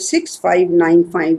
6595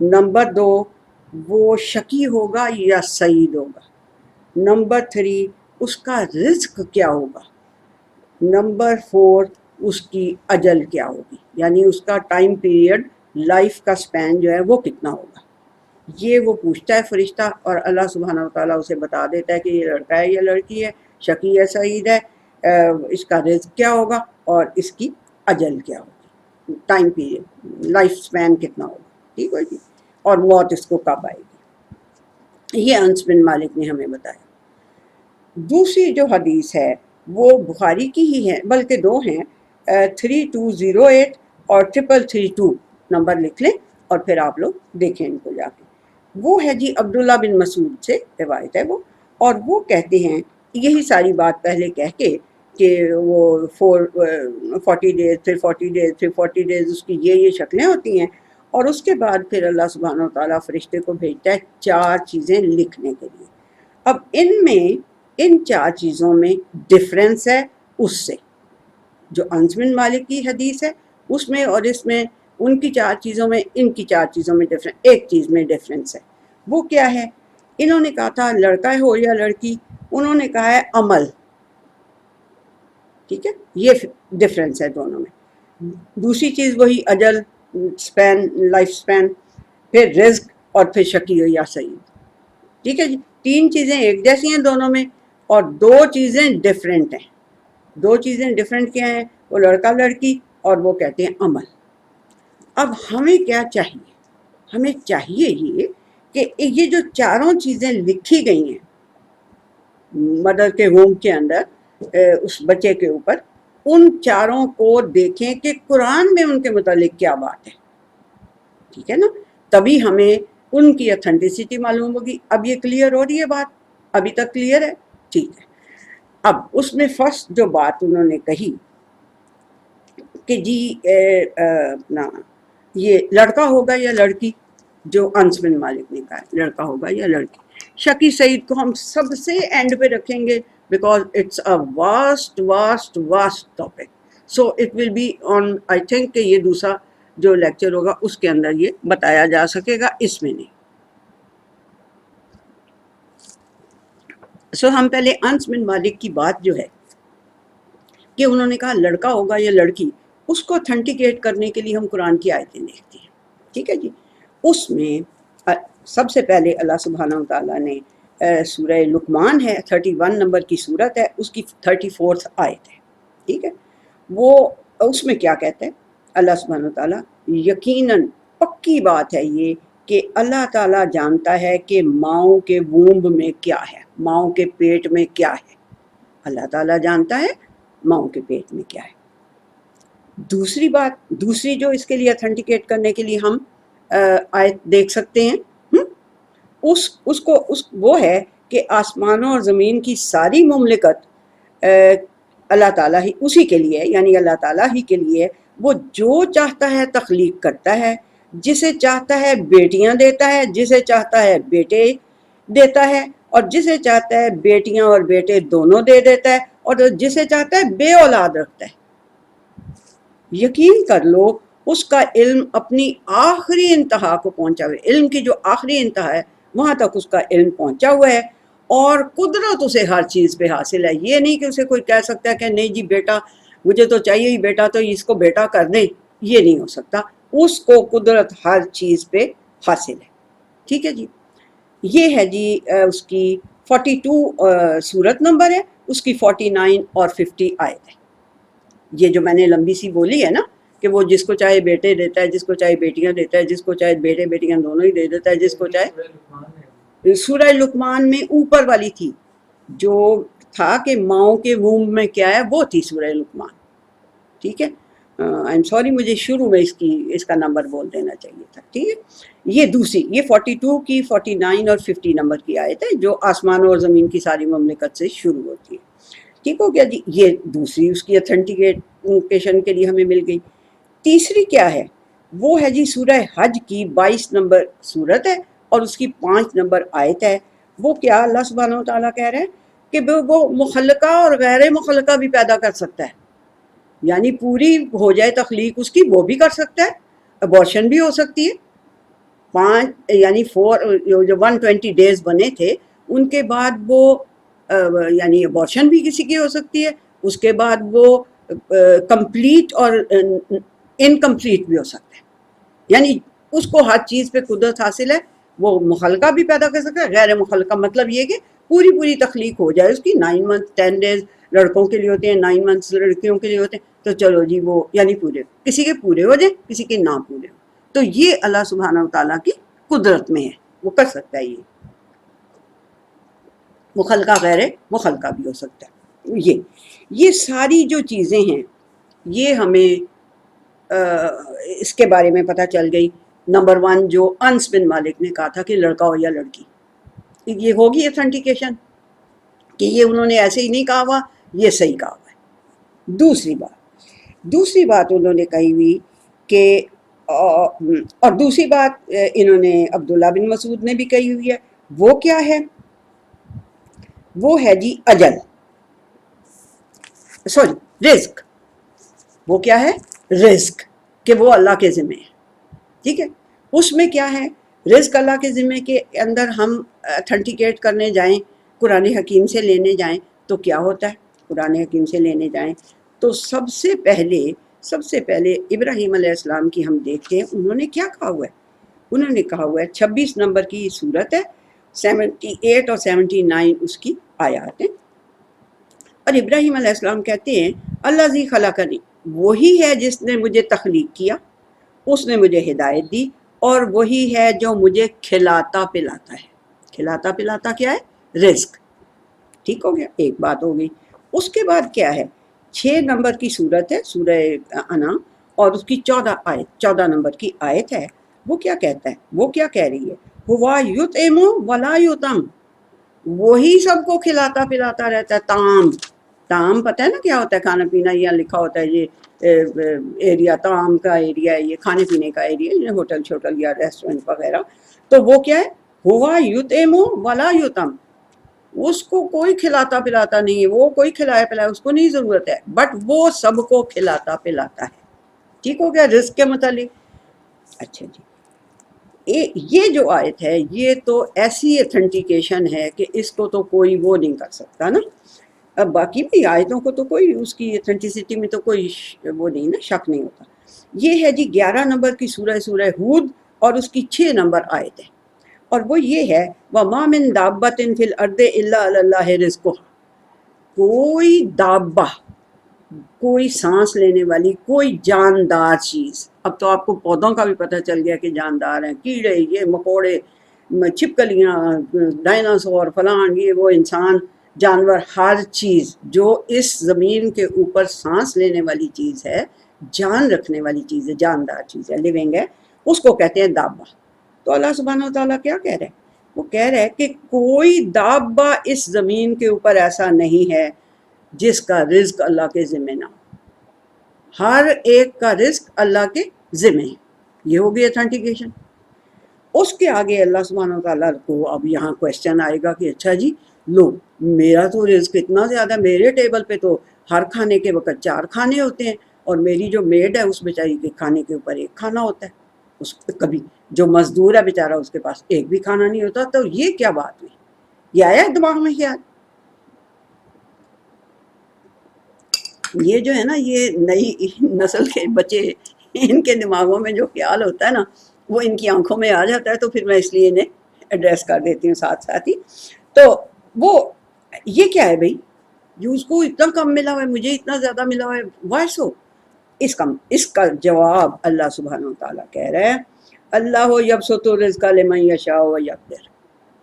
number 2 وہ شقی ہوگا یا سعید ہوگا. نمبر 3 اس کا رزق کیا ہوگا. نمبر 4 اس کی اجل کیا ہوگی، یعنی اس کا ٹائم پیریڈ، لائف کا سپین جو ہے وہ کتنا ہوگا. یہ وہ پوچھتا ہے فرشتہ، اور اللہ سبحانہ وتعالیٰ اسے بتا دیتا ہے کہ یہ لڑکا ہے یا لڑکی ہے، شقی ہے سعید ہے، اس کا رزق کیا ہوگا اور اس کی اجل کیا ہوگی، ٹائم پیریڈ، لائف سپین کتنا ہوگا. ٹھیک ہے جی، اور موت اس کو کب آئے گی. یہ انس بن مالک نے ہمیں بتایا. دوسری جو حدیث ہے وہ بخاری کی ہی ہے، بلکہ 2 ہیں، 3208 اور 3332 نمبر لکھ لیں اور پھر آپ لوگ دیکھیں ان کو جا کے. وہ ہے جی عبداللہ بن مسعود سے روایت ہے وہ، اور وہ کہتے ہیں یہی ساری بات پہلے کہہ کے کہ وہ 40 ڈیز، پھر 40 ڈیز، پھر 40 ڈیز، اس کی یہ شکلیں ہوتی ہیں. اور اس کے بعد پھر اللہ سبحانہ وتعالیٰ فرشتے کو بھیجتا ہے 4 چیزیں لکھنے کے لیے. اب ان 4 چیزوں میں ڈفرینس ہے اس سے جو انس بن مالک کی حدیث ہے اس میں اور اس میں، ان کی 4 چیزوں میں، ان کی 4 چیزوں میں ڈفرینس، ایک چیز میں ڈفرینس ہے. وہ کیا ہے؟ انہوں نے کہا تھا لڑکا ہو یا لڑکی، انہوں نے کہا ہے عمل. ٹھیک ہے، یہ ڈفرینس ہے دونوں میں. دوسری چیز وہی اجل، سپین، لائف سپین، پھر رزق، اور پھر شقی ہو یا سعید. ٹھیک ہے جی، 3 چیزیں ایک جیسی ہیں دونوں میں، اور 2 چیزیں ڈفرینٹ ہیں. 2 چیزیں ڈفرینٹ کیا ہیں؟ وہ لڑکا لڑکی، اور وہ کہتے ہیں عمل. اب ہمیں کیا چاہیے؟ ہمیں چاہیے یہ کہ یہ جو 4 چیزیں لکھی گئی ہیں مدر کے ووم کے اندر اس بچے کے اوپر، ان 4 کو دیکھیں کہ قرآن میں ان کے متعلق کیا بات ہے. ٹھیک ہے نا، تبھی ہمیں ان کی اتھینٹسٹی معلوم ہوگی. اب یہ کلیئر ہو رہی ہے بات؟ ابھی تک کلیئر ہے؟ ٹھیک ہے. اب اس میں فرسٹ جو بات انہوں نے کہی کہ جی اپنا یہ لڑکا ہوگا یا لڑکی، جو انس بن مالک نے کہا لڑکا ہوگا یا لڑکی. شقی سعید کو ہم سب سے اینڈ پہ رکھیں گے because it's a vast vast vast topic. So it will be on, I think کہ یہ دوسرا جو لیکچر ہوگا اس کے اندر یہ بتایا جا سکے گا، اس میں نہیں. سو ہم پہلے انس بن مالک کی بات جو ہے کہ انہوں نے کہا لڑکا ہوگا یا لڑکی، اس کو اتھینٹیکیٹ کرنے کے لیے ہم قرآن کی آیتیں دیکھتے ہیں. ٹھیک ہے جی، اس میں سب سے پہلے اللہ سبحانہ وتعالیٰ نے سورہ لقمان ہے، 31 نمبر کی سورت ہے، اس کی 34 آیت ہے. ٹھیک ہے، وہ اس میں کیا کہتے ہیں اللہ سبحانہ وتعالیٰ؟ یقیناً پکی بات ہے یہ کہ اللہ تعالیٰ جانتا ہے کہ ماؤں کے وومب میں کیا ہے، ماؤں کے پیٹ میں کیا ہے. اللہ تعالیٰ جانتا ہے ماؤں کے پیٹ میں کیا ہے. دوسری بات، دوسری جو اس کے لیے اتھینٹیکیٹ کرنے کے لیے ہم آیت دیکھ سکتے ہیں، وہ ہے کہ آسمانوں اور زمین کی ساری مملکت اللہ تعالیٰ ہی، اسی کے لیے، یعنی اللہ تعالیٰ ہی کے لیے. وہ جو چاہتا ہے تخلیق کرتا ہے، جسے چاہتا ہے بیٹیاں دیتا ہے، جسے چاہتا ہے بیٹے دیتا ہے، اور جسے چاہتا ہے بیٹیاں اور بیٹے دونوں دے دیتا ہے، اور جسے چاہتا ہے بے اولاد رکھتا ہے. یقین کر لو اس کا علم اپنی آخری انتہا کو پہنچا ہوا ہے. علم کی جو آخری انتہا ہے وہاں تک اس کا علم پہنچا ہوا ہے، اور قدرت اسے ہر چیز پہ حاصل ہے. یہ نہیں کہ اسے کوئی کہہ سکتا ہے کہ نہیں جی بیٹا مجھے تو چاہیے ہی بیٹا، تو اس کو بیٹا کر دیں. یہ نہیں ہو سکتا، اس کو قدرت ہر چیز پہ حاصل ہے. ٹھیک ہے جی، یہ ہے جی اس کی 42 سورت نمبر ہے، اس کی 49 اور 50 آیت ہے. یہ جو میں نے لمبی سی بولی ہے نا کہ وہ جس کو چاہے بیٹے دیتا ہے، جس کو چاہے بیٹیاں دیتا ہے، جس کو چاہے بیٹے بیٹیاں دونوں ہی دے دیتا ہے، جس کو چاہے. سورہ لقمان میں اوپر والی تھی جو تھا کہ ماؤں کے وومب میں کیا ہے، وہ تھی سورہ لقمان. ٹھیک ہے، آئی ایم سوری، مجھے شروع میں اس کا نمبر بول دینا چاہیے تھا. ٹھیک ہے، یہ دوسری، یہ 42 کی 49 اور 50 نمبر کی آیت ہے جو آسمانوں اور زمین کی ساری مملکت سے شروع ہوتی ہے. ٹھیک ہو گیا جی، یہ دوسری اس کی اتھینٹیکیشن کے لیے ہمیں مل گئی. تیسری کیا ہے؟ وہ ہے جی سورہ حج کی 22 نمبر سورت ہے اور اس کی 5 نمبر آیت ہے. وہ کیا اللہ سبحانہ و تعالیٰ کہہ رہے ہیں کہ وہ مخلقہ اور غیر مخلقہ بھی پیدا کر سکتا ہے، یعنی پوری ہو جائے تخلیق اس کی وہ بھی کر سکتا ہے، ابورشن بھی ہو سکتی ہے. 5 یعنی 4 جو 120 ڈیز بنے تھے ان کے بعد وہ یعنی ابارشن بھی کسی کی ہو سکتی ہے، اس کے بعد وہ کمپلیٹ اور انکمپلیٹ بھی ہو سکتا ہے، یعنی اس کو ہر چیز پہ قدرت حاصل ہے، وہ مخلقہ بھی پیدا کر سکتا ہے، غیر مخلقہ مطلب یہ کہ پوری تخلیق ہو جائے اس کی 9 منتھ 10 ڈیز لڑکوں کے لیے ہوتے ہیں، 9 منتھس لڑکیوں کے لیے ہوتے ہیں، تو چلو جی وہ یعنی پورے کسی کے پورے ہو جائیں کسی کے نہ پورے ہو، تو یہ اللہ سبحانہ وتعالیٰ کی قدرت میں ہے، وہ کر سکتا ہے، یہ مخلقہ غیر مخلقہ بھی ہو سکتا ہے۔ یہ ساری جو چیزیں ہیں یہ ہمیں اس کے بارے میں پتہ چل گئی۔ نمبر 1 جو انس بن مالک نے کہا تھا کہ لڑکا ہو یا لڑکی، یہ ہوگی اتھینٹیکیشن کہ یہ انہوں نے ایسے ہی نہیں کہا ہوا، یہ صحیح کہا ہوا ہے۔ دوسری بات انہوں نے کہی ہوئی کہ اور دوسری بات انہوں نے عبداللہ بن مسعود نے بھی کہی ہوئی ہے، وہ کیا ہے؟ وہ ہے جی اجل، رزق۔ وہ کیا ہے؟ رزق، کہ وہ اللہ کے ذمہ ہے، ٹھیک ہے۔ اس میں کیا ہے؟ رزق اللہ کے ذمہ کے اندر ہم اتھینٹیکیٹ کرنے جائیں، قرآن حکیم سے لینے جائیں تو کیا ہوتا ہے؟ قرآن حکیم سے لینے جائیں تو سب سے پہلے ابراہیم علیہ السلام کی ہم دیکھتے ہیں، انہوں نے کیا کہا ہوا ہے؟ انہوں نے کہا ہوا ہے 26 نمبر کی سورت ہے، 78 اور 79 اس کی آیات ہیں، اور ابراہیم علیہ السلام کہتے ہیں اللہ ذی خلقنی، وہی ہے جس نے مجھے تخلیق کیا، اس نے مجھے ہدایت دی، اور وہی ہے جو مجھے کھلاتا پلاتا ہے۔ کھلاتا پلاتا کیا ہے؟ رزق، ٹھیک ہو گیا، ایک بات ہو گئی۔ اس کے بعد کیا ہے؟ 6 نمبر کی سورت ہے، سورہ انعام، اور اس کی 14 نمبر کی آیت ہے، وہ کیا کہتا ہے؟ وہ کیا کہہ رہی ہے؟ ہوا یطعم ولا یطعم، وہی سب کو کھلاتا پلاتا رہتا ہے۔ طعام پتہ ہے نا کیا ہوتا ہے؟ کھانا پینا، یہ لکھا ہوتا ہے یہ ایریا طعام کا ایریا ہے، یہ کھانے پینے کا ایریا، یہ ہوٹل چھوٹل یا ریسٹورنٹ وغیرہ، تو وہ کیا ہے؟ ہوا یطعم ولا یطعم، اس کو کوئی کھلاتا پلاتا نہیں ہے، وہ کوئی کھلایا پلایا اس کو نہیں ضرورت ہے، بٹ وہ سب کو کھلاتا پلاتا ہے، ٹھیک ہو گیا رزق کے متعلق۔ اچھا جی، یہ جو آیت ہے یہ تو ایسی اتھینٹیکیشن ہے کہ اس کو تو کوئی وہ نہیں کر سکتا نا۔ اب باقی بھی آیتوں کو تو کوئی اس کی اتھینٹیسٹی میں تو کوئی وہ نہیں نا، شک نہیں ہوتا۔ یہ ہے جی 11 نمبر کی سورہ ہود، اور اس کی 6 نمبر آیت ہے، اور وہ یہ ہے وَمَا مِن دَابَّةٍ فِي الْأَرْضِ إِلَّا عَلَى اللَّهِ رِزْقُهَا، کوئی دابہ، کوئی سانس لینے والی، کوئی جاندار چیز، اب تو آپ کو پودوں کا بھی پتہ چل گیا کہ جاندار ہیں، کیڑے، یہ مکوڑے، چھپکلیاں، ڈائناسور، فلان، یہ وہ، انسان، جانور، ہر چیز جو اس زمین کے اوپر سانس لینے والی چیز ہے، جان رکھنے والی چیز ہے، جاندار چیز ہے، لیونگ ہے، اس کو کہتے ہیں دابہ۔ تو اللہ سبحانہ وتعالیٰ کیا کہہ رہے ہیں؟ وہ کہہ رہے ہیں کہ کوئی دابہ اس زمین کے اوپر ایسا نہیں ہے جس کا رزق اللہ کے ذمہ نہ ہو، ہر ایک کا رزق اللہ کے ذمہ ہے، یہ ہوگی اتھینٹیکیشن۔ اس کے آگے اللہ سبحانہ وتعالیٰ کو اب یہاں کویسچن آئے گا کہ اچھا جی لو، میرا تو رزق اتنا زیادہ، میرے ٹیبل پہ تو ہر کھانے کے وقت 4 کھانے ہوتے ہیں، اور میری جو میڈ ہے اس بیچاری کے کھانے کے اوپر 1 کھانا ہوتا ہے، اس کبھی جو مزدور ہے بیچارہ اس کے پاس 1 بھی کھانا نہیں ہوتا، تو یہ کیا بات ہوئی؟ یہ آیا دماغ میں خیال؟ یہ جو ہے نا، یہ نئی نسل کے بچے، ان کے دماغوں میں جو خیال ہوتا ہے نا وہ ان کی آنکھوں میں آ جاتا ہے، تو پھر میں اس لیے انہیں ایڈریس کر دیتی ہوں ساتھ ہی۔ تو وہ یہ کیا ہے بھائی، جو اس کو اتنا کم ملا ہوا ہے، مجھے اتنا زیادہ ملا ہوا ہے، وائی سو؟ اس کا جواب اللہ سبحانہ وتعالیٰ کہہ رہے ہیں اللہ یبسط الرزق لمن یشاء ویقدر،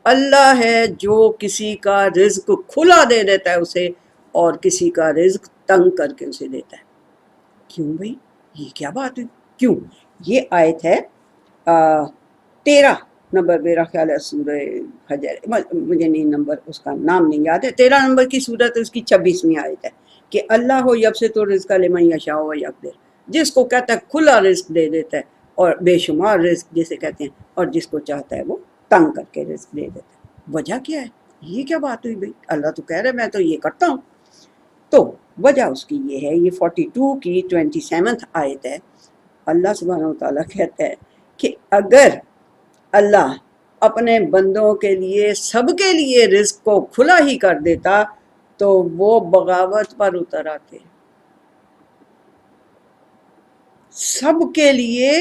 اللہ ہے جو کسی کا رزق کھلا دے دیتا ہے اسے، اور کسی کا رزق تنگ کر کے اسے دیتا ہے۔ کیوں بھائی، یہ کیا بات ہے؟ کیوں؟ یہ آیت ہے 13 نمبر، میرا خیال ہے سورہ حجر، مجھے نہیں نمبر اس کا نام نہیں یاد ہے، 13 نمبر کی سورت، اس کی 26ویں آیت ہے کہ اللہ یبسط الرزق لمن یشاء ویقدر، جس کو کہتا ہے کھلا رزق دے دیتا ہے، اور بے شمار رزق جسے کہتے ہیں، اور جس کو چاہتا ہے وہ تنگ کر کے رزق دے دیتا ہے۔ وجہ کیا ہے؟ یہ کیا بات ہوئی بھائی؟ اللہ تو کہہ رہے میں تو یہ کرتا ہوں۔ تو وجہ اس کی یہ ہے، یہ 42 کی 27 آیت ہے، اللہ سبحانہ وتعالیٰ کہتا ہے کہ اگر اللہ اپنے بندوں کے لیے سب کے لیے رزق کو کھلا ہی کر دیتا تو وہ بغاوت پر اتر آتے. سب کے لیے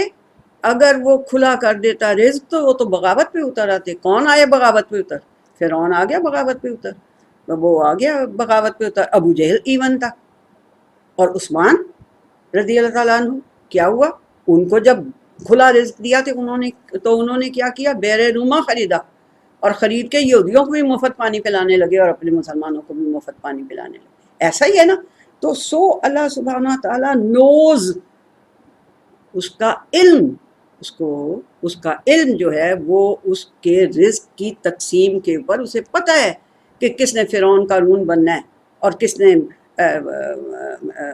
اگر وہ کھلا کر دیتا رزق تو وہ تو بغاوت پہ اتر آتے. کون آئے بغاوت پہ اتر؟ فرعون آ گیا بغاوت پہ اتر. وہ آ گیا بغاوت پہ اتر. ابو جہل ایون تھا. اور عثمان رضی اللہ تعالیٰ عنہ کیا ہوا؟ ان کو جب کھلا رزق دیا تھا انہوں نے کیا کیا؟ بیر روما خریدا اور خرید کے یہودیوں کو بھی مفت پانی پلانے لگے اور اپنے مسلمانوں کو بھی مفت پانی پلانے لگے. ایسا ہی ہے نا. تو اللہ سبحانہ تعالیٰ نوز، اس کا علم، اس کا علم جو ہے وہ اس کے رزق کی تقسیم کے اوپر اسے پتہ ہے کہ کس نے فرعون قارون بننا ہے اور کس نے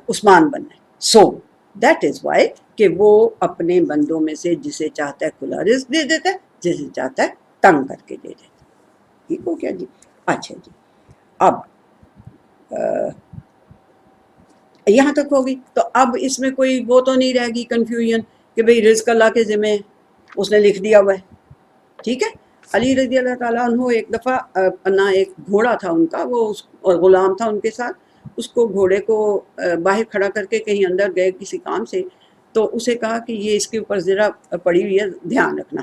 عثمان بننا ہے. سو دیٹ از وائی کہ وہ اپنے بندوں میں سے جسے چاہتا ہے کھلا رزق دے دیتا ہے، جسے چاہتا ہے تنگ کر کے دے دیتا ہے. ٹھیک ہو کیا جی؟ اچھا جی، اب یہاں تک ہوگی. تو اب اس میں کوئی وہ تو نہیں رہے گی کنفیوژن کہ بھئی رزق اللہ کے ذمہ ہے، اس نے لکھ دیا ہوا ہے. ٹھیک ہے. علی رضی اللہ تعالیٰ عنہ ایک دفعہ ایک گھوڑا تھا ان کا، وہ غلام تھا ان کے ساتھ. اس کو گھوڑے کو باہر کھڑا کر کے کہیں اندر گئے کسی کام سے، تو اسے کہا کہ یہ اس کے اوپر زرہ پڑی ہوئی ہے، دھیان رکھنا.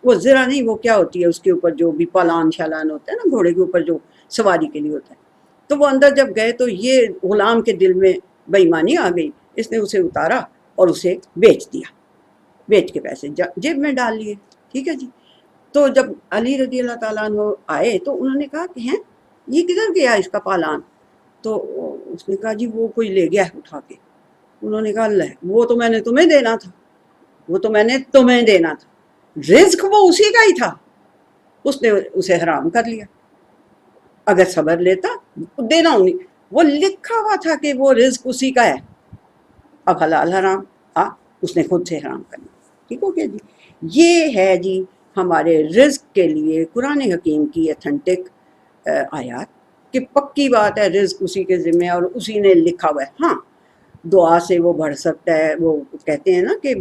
وہ زرہ نہیں، وہ کیا ہوتی ہے اس کے اوپر جو بھی پالان شالان ہوتا ہے نا گھوڑے کے اوپر جو سواری کے لیے ہوتا ہے. تو وہ اندر جب گئے تو یہ غلام کے دل میں بے ایمانی آ گئی. اس نے اسے اتارا اور اسے بیچ دیا، بیچ کے پیسے جیب میں ڈال لیے. ٹھیک ہے جی. تو جب علی رضی اللہ تعالیٰ عنہ آئے تو انہوں نے کہا کہ ہیں یہ کدھر گیا اس کا پالان؟ تو اس نے کہا جی وہ کوئی لے گیا ہے اٹھا کے. انہوں نے کہا اللہ، وہ تو میں نے تمہیں دینا تھا، وہ تو میں نے تمہیں دینا تھا. رزق وہ اسی کا ہی تھا، اس نے اسے حرام کر لیا. اگر صبر لیتا دینا انہیں، وہ لکھا ہوا تھا کہ وہ رزق اسی کا ہے. اب حلال حرام اس نے خود سے حرام کرنا. ٹھیک ہو گیا جی. یہ ہے جی ہمارے رزق کے لیے قرآن حکیم کی اتھینٹک آیات کہ پکی بات ہے رزق اسی کے ذمہ اور اسی نے لکھا ہوا ہے. ہاں دعا سے وہ بڑھ سکتا ہے. وہ کہتے ہیں نا کہ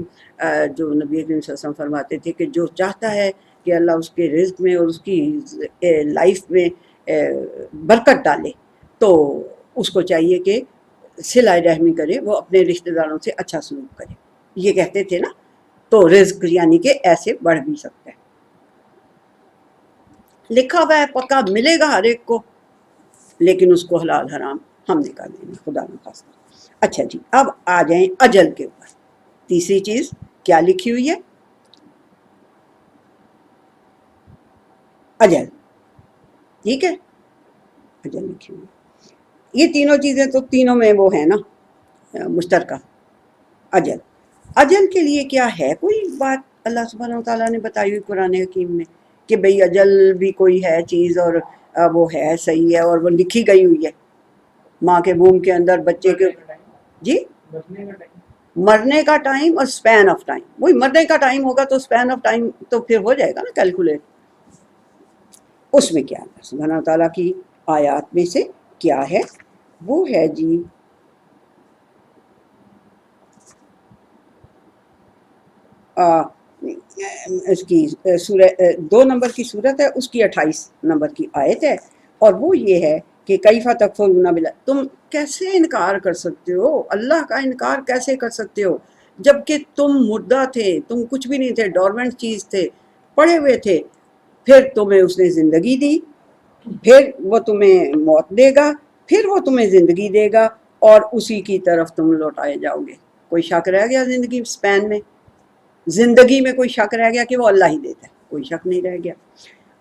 جو نبی کریم صلی اللہ علیہ وسلم فرماتے تھے کہ جو چاہتا ہے کہ اللہ اس کے رزق میں اور اس کی لائف میں برکت ڈالے تو اس کو چاہیے کہ صلہ رحمی کرے، وہ اپنے رشتہ داروں سے اچھا سلوک کرے. یہ کہتے تھے نا. تو رزق یعنی کہ ایسے بڑھ بھی سکتا ہے. لکھا ہوا ہے پکا ملے گا ہر ایک کو، لیکن اس کو حلال حرام ہم نے کر دینا خدا نخواستہ. اچھا جی، اب آ جائیں اجل کے اوپر. تیسری چیز کیا لکھی ہوئی ہے؟ اجل. ٹھیک ہے، اجل لکھی ہوئی ہے. یہ تینوں چیزیں تو تینوں میں وہ ہے نا مشترکہ. اجل کے لیے کیا ہے کوئی بات اللہ سبحانہ وتعالیٰ نے بتائی ہوئی قرآن حکیم میں کہ بھئی اجل بھی کوئی ہے چیز اور وہ ہے صحیح ہے اور وہ لکھی گئی ہوئی ہے ماں کے ووم کے اندر بچے کے. جی مرنے کا ٹائم اور سپین آف ٹائم. وہی مرنے کا ٹائم ہوگا تو سپین آف ٹائم تو پھر ہو جائے گا نا کیلکولیٹ. اس میں کیا اللہ سبحانہ وتعالیٰ کی آیات میں سے کیا ہے؟ وہ ہے جی اس کی سورہ 2 نمبر کی صورت ہے، اس کی 28 نمبر کی آیت ہے. اور وہ یہ ہے کہ کیفا تکفرون باللہ، تم کیسے انکار کر سکتے ہو؟ اللہ کا انکار کیسے کر سکتے ہو جبکہ تم مردہ تھے، تم کچھ بھی نہیں تھے، ڈورمنٹ چیز تھے، پڑے ہوئے تھے. پھر تمہیں اس نے زندگی دی، پھر وہ تمہیں موت دے گا، پھر وہ تمہیں زندگی دے گا اور اسی کی طرف تم لوٹائے جاؤ گے. کوئی شک رہ گیا زندگی سپین میں؟ زندگی میں کوئی شک رہ گیا کہ وہ اللہ ہی دیتا ہے؟ کوئی شک نہیں رہ گیا.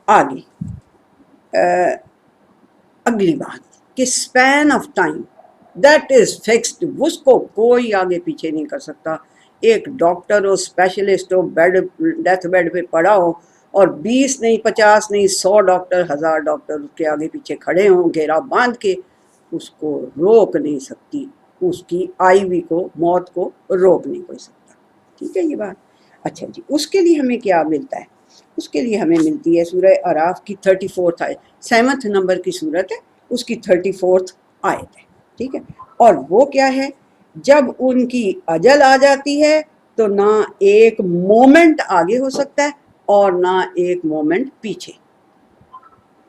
آگے اگلی بات کہ span of time that is fixed, اس کو کوئی آگے پیچھے نہیں کر سکتا. ایک ڈاکٹر ہو، اسپیشلسٹ ہو، ڈیتھ بیڈ پہ پڑا ہو اور 20 نہیں 50 نہیں 100 ڈاکٹر 1000 ڈاکٹر اس کے آگے پیچھے کھڑے ہوں گھیرا باندھ کے، اس کو روک نہیں سکتی. اس کی آئی وی کو، موت کو روک نہیں کوئی سکتا. ٹھیک ہے یہ بات. اچھا جی، اس کے لیے ہمیں کیا ملتا ہے؟ اس کے لیے ہمیں ملتی ہے سورہ اعراف کی 34 آیت، 7 نمبر کی صورت ہے، اس کی 34 آیت ہے. ٹھیک ہے. اور وہ کیا ہے؟ جب ان کی اجل آ جاتی ہے تو نہ ایک مومنٹ آگے ہو سکتا ہے اور نہ ایک مومنٹ پیچھے.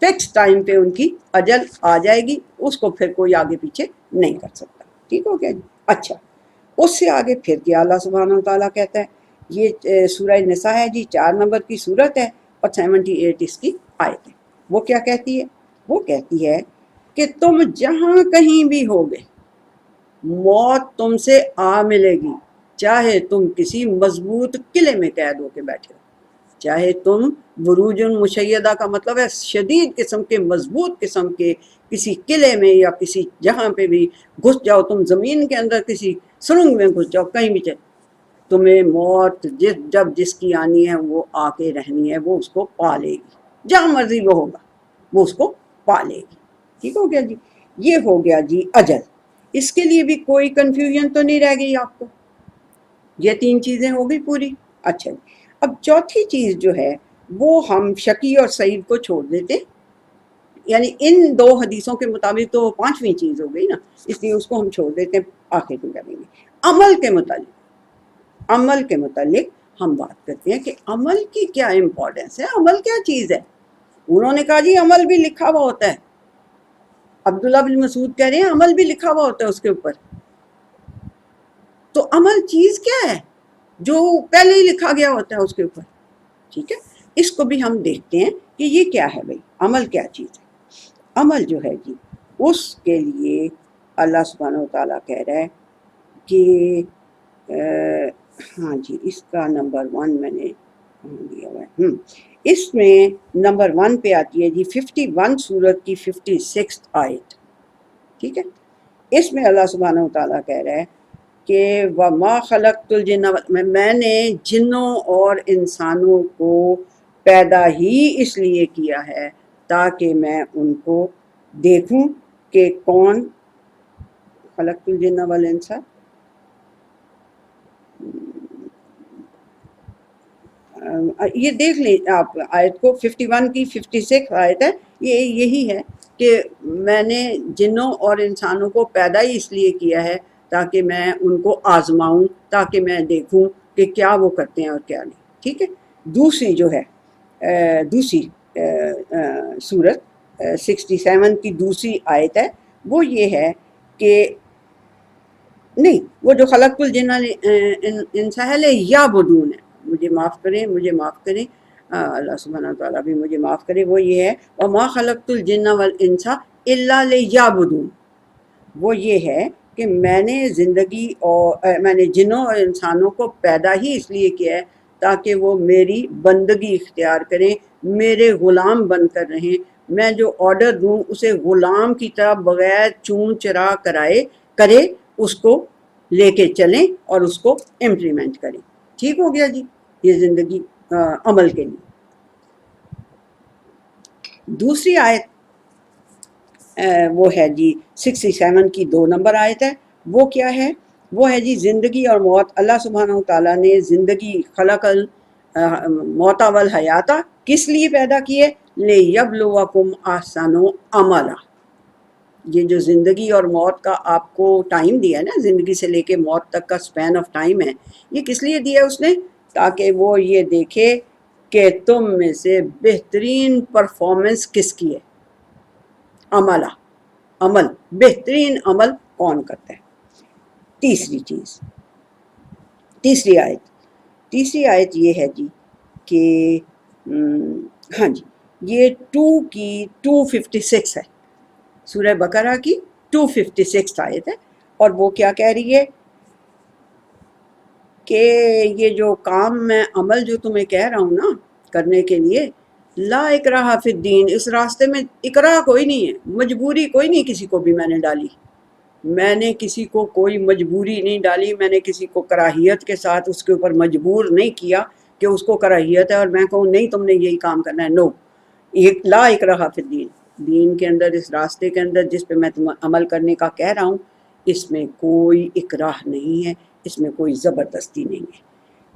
فکس ٹائم پہ ان کی اجل آ جائے گی، اس کو پھر کوئی آگے پیچھے نہیں کر سکتا. ٹھیک ہو گیا جی. اچھا، اس سے آگے پھر کیا اللہ سبحانہ وتعالیٰ کہتا ہے. یہ سورہ نساء ہے جی، 4 نمبر کی صورت ہے اور 78 اس کی آیت ہے. وہ کیا کہتی ہے؟ وہ کہتی ہے کہ تم جہاں کہیں بھی ہوگے موت تم سے آ ملے گی، چاہے تم کسی مضبوط قلعے میں قید ہو کے بیٹھے ہو، چاہے تم بروج مشیدہ کا مطلب ہے شدید قسم کے مضبوط قسم کے کسی قلعے میں یا کسی جہاں پہ بھی گھس جاؤ، تم زمین کے اندر کسی سرنگ میں گھس جاؤ، کہیں بھی چلے، تمہیں موت جب جس کی آنی ہے وہ آ کے رہنی ہے، وہ اس کو پا لے گی، جہاں مرضی وہ ہوگا وہ اس کو پا لے گی. ٹھیک ہو گیا جی. یہ ہو گیا جی اجل. اس کے لیے بھی کوئی کنفیوژن تو نہیں رہ گئی آپ کو؟ یہ 3 چیزیں ہو گئی پوری. اچھا جی. اب چوتھی چیز جو ہے وہ ہم شقی اور سعید کو چھوڑ دیتے، یعنی ان 2 حدیثوں کے مطابق تو 5ویں چیز ہو گئی نا، اس لیے اس کو ہم چھوڑ دیتے ہیں، آخر میں کریں گے. عمل کے متعلق ہم بات کرتے ہیں کہ عمل کی کیا امپورٹنس ہے، عمل کیا چیز ہے. انہوں نے کہا جی عمل بھی لکھا ہوا ہوتا ہے. عبداللہ بن مسعود کہہ رہے ہیں عمل بھی لکھا ہوا ہوتا ہے اس کے اوپر. تو عمل چیز کیا ہے جو پہلے ہی لکھا گیا ہوتا ہے اس کے اوپر. ٹھیک ہے، اس کو بھی ہم دیکھتے ہیں کہ یہ کیا ہے بھائی، عمل کیا چیز ہے. عمل جو ہے جی، اس کے لیے اللہ سبحانہ وتعالیٰ کہہ رہا ہے کہ ہاں جی، اس کا نمبر 1 میں نے دیا ہوا ہے. اس میں نمبر 1 پہ آتی ہے جی 51 سورت کی 56 آیت. ٹھیک ہے، اس میں اللہ سبحانہ وتعالیٰ کہہ رہا ہے کہ وَمَا خَلَقْتُ الْجِنَّ، میں نے جنوں اور انسانوں کو پیدا ہی اس لیے کیا ہے تاکہ میں ان کو دیکھوں کہ کون. خلقت الجن والانس، یہ دیکھ لیں آپ آیت کو، 51 کی 56 آیت ہے. یہ یہی ہے کہ میں نے جنوں اور انسانوں کو پیدا ہی اس لیے کیا ہے تاکہ میں ان کو آزماؤں، تاکہ میں دیکھوں کہ کیا وہ کرتے ہیں اور کیا نہیں. ٹھیک ہے. دوسری جو ہے دوسری سورت 67 کی دوسری آیت ہے، وہ یہ ہے کہ نہیں، وہ جو خلقت الجن انس ہے یا بدون ہے، مجھے معاف کریں اللہ سبحانہ وتعالیٰ بھی مجھے معاف کرے. وہ یہ ہے وَمَا خَلَقْتُ الْجِنَّ وَالْإِنسَ إِلَّا لِيَعْبُدُونِ. وہ یہ ہے کہ میں نے جنوں اور انسانوں کو پیدا ہی اس لیے کیا ہے تاکہ وہ میری بندگی اختیار کریں، میرے غلام بن کر رہیں. میں جو آرڈر دوں اسے غلام کی طرح بغیر چون چرا کرے اس کو لے کے چلیں اور اس کو امپلیمنٹ کریں. ٹھیک ہو گیا جی. یہ زندگی عمل کے لیے. دوسری آیت وہ ہے جی 67 کی 2 نمبر آیت ہے. وہ کیا ہے؟ وہ ہے جی زندگی اور موت. اللہ سبحانہ وتعالیٰ نے زندگی خلق الموت والحیات کس لیے پیدا کیے؟ لیبلوکم احسن عملا. یہ جو زندگی اور موت کا آپ کو ٹائم دیا ہے نا، زندگی سے لے کے موت تک کا سپین آف ٹائم ہے، یہ کس لیے دیا اس نے؟ تاکہ وہ یہ دیکھے کہ تم میں سے بہترین پرفارمنس کس کی ہے. عمل بہترین عمل کون کرتا ہے. تیسری آیت یہ ہے جی کہ ہاں جی، یہ 2 کی 256 ہے، سورہ بقرہ کی 256 آیت ہے. اور وہ کیا کہہ رہی ہے کہ یہ جو کام میں عمل جو تمہیں کہہ رہا ہوں نا کرنے کے لیے، لا اکراہ فی الدین، اس راستے میں اکراہ کوئی نہیں ہے، مجبوری کوئی نہیں کسی کو بھی میں نے ڈالی. میں نے کسی کو کوئی مجبوری نہیں ڈالی، میں نے کسی کو کراہیت کے ساتھ اس کے اوپر مجبور نہیں کیا کہ اس کو کراہیت ہے اور میں کہوں نہیں تم نے یہی کام کرنا ہے. نو، لا اکراہ فی الدین، دین کے اندر، اس راستے کے اندر جس پہ میں تم عمل کرنے کا کہہ رہا ہوں، اس میں کوئی اکراہ نہیں ہے، اس میں کوئی زبردستی نہیں ہے.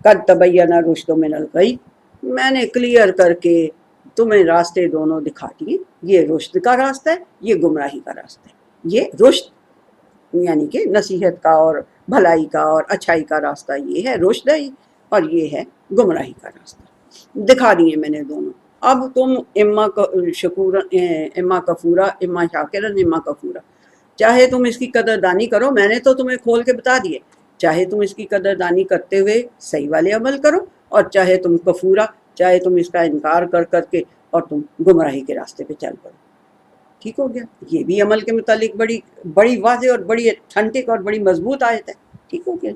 قد تبین الرشد من الغی، میں نے کلیئر کر کے تمہیں راستے دونوں دکھا دیے. یہ رشد کا راستہ ہے، یہ گمراہی کا راستہ ہے. یہ رشد یعنی کہ نصیحت کا اور بھلائی کا اور اچھائی کا راستہ یہ ہے روشدائی، اور یہ ہے گمراہی کا راستہ، دکھا دیے میں نے دونوں۔ اب تم اما کفورا اما شاکرن اما کفورا، چاہے تم اس کی قدردانی کرو، میں نے تو تمہیں کھول کے بتا دیے، چاہے تم اس کی قدردانی کرتے ہوئے صحیح والے عمل کرو، اور چاہے تم کفورا، چاہے تم اس کا انکار کر کر کے اور تم گمراہی کے راستے پہ چل پڑو۔ ٹھیک ہو گیا؟ یہ بھی عمل کے متعلق بڑی بڑی واضح اور بڑی ٹھنڈک اور بڑی مضبوط آیت ہے۔ ٹھیک ہو گیا؟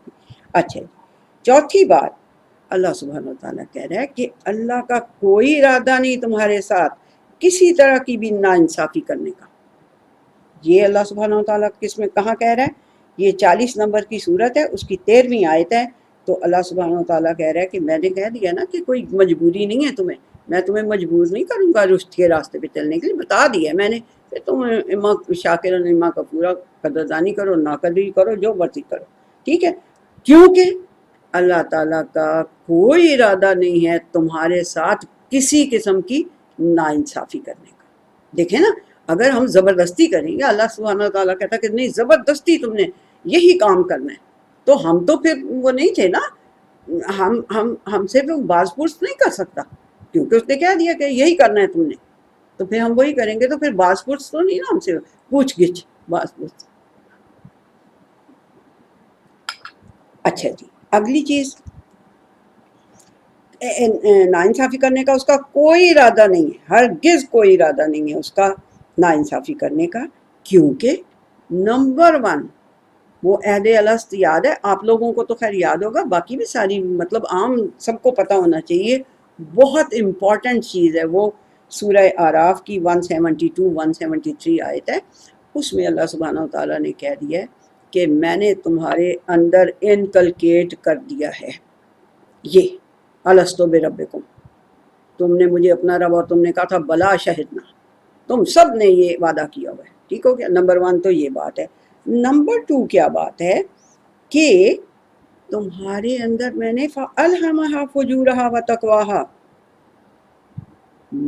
اچھا، چوتھی بات، اللہ سبحانہ و تعالیٰ کہہ رہا ہے کہ اللہ کا کوئی ارادہ نہیں تمہارے ساتھ کسی طرح کی بھی ناانصافی کرنے کا۔ یہ اللہ سبحانہ و تعالیٰ کس میں کہاں کہہ رہا ہے؟ یہ 40 نمبر کی صورت ہے، اس کی 13ویں آیت ہے۔ تو اللہ سبحانہ و تعالیٰ کہہ رہا ہے کہ میں نے کہہ دیا نا کہ کوئی مجبوری نہیں ہے تمہیں، میں تمہیں مجبور نہیں کروں گا رشد کے راستے پہ چلنے کے لیے، بتا دیا میں نے کہ تم اما شاکرن اما کفورا، قدردانی کرو ناقدری کرو جو مرضی کرو۔ ٹھیک ہے؟ کیونکہ اللہ تعالیٰ کا کوئی ارادہ نہیں ہے تمہارے ساتھ کسی قسم کی ناانصافی کرنے کا۔ دیکھیں نا، اگر ہم زبردستی کریں گے، اللہ سبحانہ تعالیٰ کہتا کہ نہیں زبردستی تم نے یہی کام کرنا ہے، تو ہم تو پھر وہ نہیں تھے نا، ہم سے وہ باز پرس نہیں کر سکتا، کیونکہ اس نے کہہ دیا کہ یہی کرنا ہے تم نے، تو پھر ہم وہی کریں گے، تو پھر باز پرس تو نہیں نا ہم سے پوچھ گچھ باز پرس۔ اچھا جی، اگلی چیز، ناانصافی کرنے کا اس کا کوئی ارادہ نہیں ہے، ہرگز کوئی ارادہ نہیں ہے اس کا ناانصافی کرنے کا، کیونکہ نمبر 1 وہ عہد الست یاد ہے آپ لوگوں کو، تو خیر یاد ہوگا، باقی بھی ساری مطلب عام سب کو پتہ ہونا چاہیے، بہت امپورٹنٹ چیز ہے وہ، سورہ آراف کی 172 173 آیت ہے، اس میں اللہ سبحانہ و تعالیٰ نے کہہ دیا ہے کہ میں نے تمہارے اندر انکلکیٹ کر دیا ہے یہ الستو بربکم، تم نے مجھے اپنا رب اور تم نے کہا تھا بلا شہدنا، تم سب نے یہ وعدہ کیا ہوا ہے۔ ٹھیک ہو گیا؟ نمبر 1 تو یہ بات ہے۔ نمبر 2 کیا بات ہے کہ تمہارے اندر میں نے فَأَلْهَمَهَا فُجُورَهَا وَتَقْوَاهَا،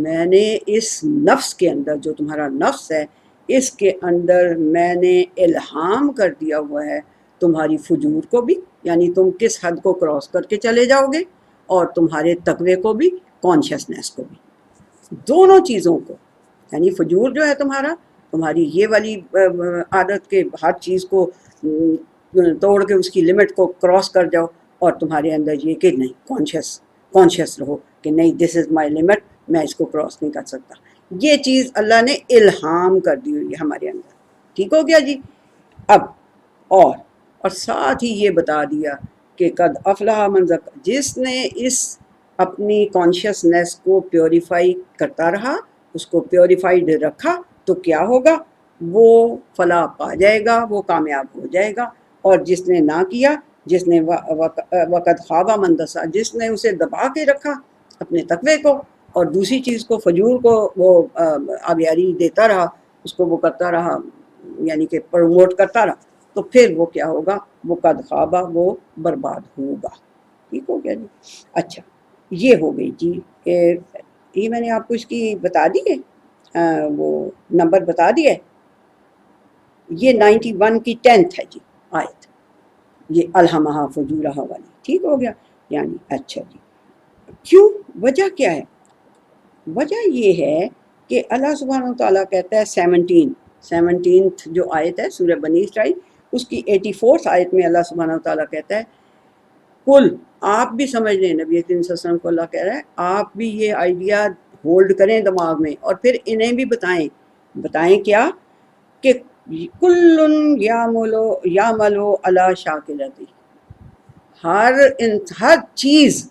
میں نے اس نفس کے اندر، جو تمہارا نفس ہے، اس کے اندر میں نے الہام کر دیا ہوا ہے تمہاری فجور کو بھی، یعنی تم کس حد کو کراس کر کے چلے جاؤ گے، اور تمہارے تقوی کو بھی، کانشیسنیس کو بھی، دونوں چیزوں کو، یعنی فجور جو ہے تمہاری یہ والی عادت کے ہر چیز کو توڑ کے اس کی لمٹ کو کراس کر جاؤ، اور تمہارے اندر یہ کہ نہیں کانشیس رہو کہ نہیں دس از مائی لمٹ، میں اس کو کراس نہیں کر سکتا، یہ چیز اللہ نے الہام کر دی ہوئی ہے ہمارے اندر۔ ٹھیک ہو گیا جی؟ اب اور ساتھ ہی یہ بتا دیا کہ قد افلح من زکا، جس نے اس اپنی کانشیسنیس کو پیوریفائی کرتا رہا، اس کو پیوریفائڈ رکھا، تو کیا ہوگا؟ وہ فلاح پا جائے گا، وہ کامیاب ہو جائے گا، اور جس نے نہ کیا، جس نے وقت خوابہ من دسا، جس نے اسے دبا کے رکھا اپنے تقوی کو، اور دوسری چیز کو فجور کو وہ آبیاری دیتا رہا، اس کو وہ کرتا رہا، یعنی کہ پروموٹ کرتا رہا، تو پھر وہ کیا ہوگا؟ وہ قد خوابہ، وہ برباد ہوگا۔ ٹھیک ہو گیا جی؟ اچھا، یہ ہو گئی جی، یہ میں نے آپ کو اس کی بتا دی ہے، وہ نمبر بتا دیا ہے، یہ 91 کی 10th ہے جی آیت، یہ الہمہا فجورہا والی۔ ٹھیک ہو گیا؟ یعنی اچھا جی، کیوں؟ وجہ کیا ہے؟ وجہ یہ ہے کہ اللہ سبحانہ و تعالیٰ کہتا ہے 17th جو آیت ہے سورہ بنی اسرائیل، اس کی 84th آیت میں اللہ سبحانہ و تعالیٰ کہتا ہے کل، آپ بھی سمجھ لیں، نبی کریم صلی اللہ علیہ وسلم کو اللہ کہہ رہا ہے آپ بھی یہ آئیڈیا ہولڈ کریں دماغ میں، اور پھر انہیں بھی بتائیں کیا کہ کل یعملو علی شاکلتی، ہر چیز،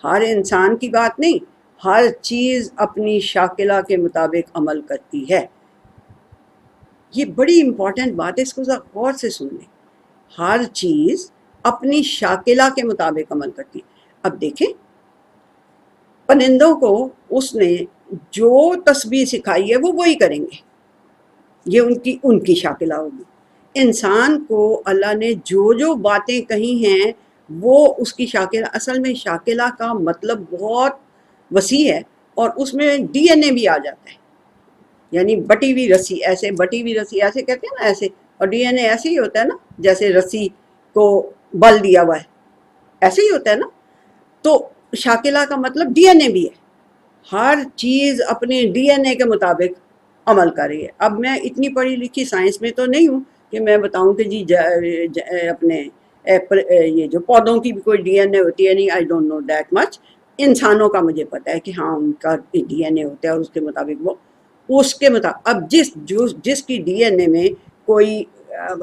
ہر انسان کی بات نہیں، ہر چیز اپنی شاکلہ کے مطابق عمل کرتی ہے۔ یہ بڑی امپورٹنٹ بات ہے، اس کو ذرا غور سے سن لیں، ہر چیز اپنی شاکلہ کے مطابق عمل کرتی ہے۔ اب دیکھیں، پرندوں کو اس نے جو تسبیح سکھائی ہے وہ وہی کریں گے، یہ ان کی شاکلہ ہوگی۔ انسان کو اللہ نے جو باتیں کہی ہیں وہ اس کی شاکلہ، اصل میں شاکلہ کا مطلب بہت وسیع ہے، اور اس میں ڈی این اے بھی آ جاتا ہے، یعنی بٹی ہوئی رسی، ایسے بٹی ہوئی رسی ایسے کہتے ہیں نا، ایسے، اور ڈی این اے ایسے ہی ہوتا ہے نا، جیسے رسی کو بل دیا ہوا ہے، ایسے ہی ہوتا ہے نا. تو شاکلہ کا مطلب ڈی این اے بھی ہے، ہر چیز اپنے ڈی این اے کے مطابق عمل کر رہی ہے. اب میں اتنی پڑھی لکھی سائنس میں تو نہیں ہوں کہ میں بتاؤں کہ جی اپنے یہ جو پودوں کی بھی کوئی ڈی این اے ہوتی ہے، نہیں، I don't know that much. انسانوں کا مجھے پتا ہے کہ ہاں ان کا ڈی این اے ہوتا ہے اور اس کے مطابق وہ اس کے مطابق. اب جس کی ڈی این اے میں کوئی